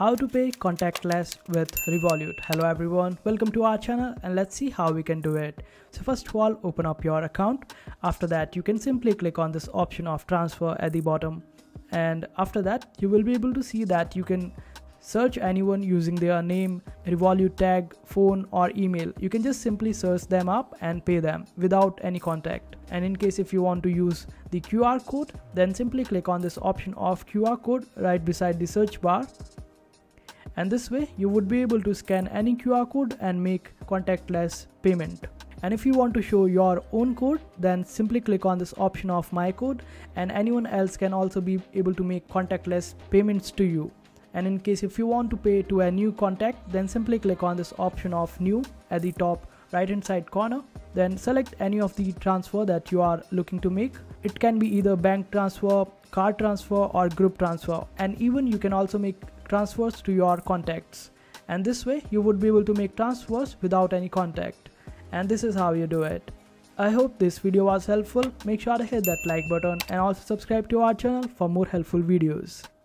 How to pay contactless with Revolut. Hello everyone, welcome to our channel and let's see how we can do it. So first of all, open up your account. After that, you can simply click on this option of transfer at the bottom, and after that you will be able to see that you can search anyone using their name, Revolut tag, phone or email. You can just simply search them up and pay them without any contact. And in case if you want to use the QR code, then simply click on this option of QR code right beside the search bar. And this way you would be able to scan any QR code and make contactless payment. And if you want to show your own code, then simply click on this option of my code, and anyone else can also be able to make contactless payments to you. And in case if you want to pay to a new contact, then simply click on this option of new at the top right hand side corner. Then select any of the transfer that you are looking to make. It can be either bank transfer, card transfer or group transfer, and even you can also make transfers to your contacts. And this way you would be able to make transfers without any contact. And this is how you do it. I hope this video was helpful. Make sure to hit that like button and also subscribe to our channel for more helpful videos.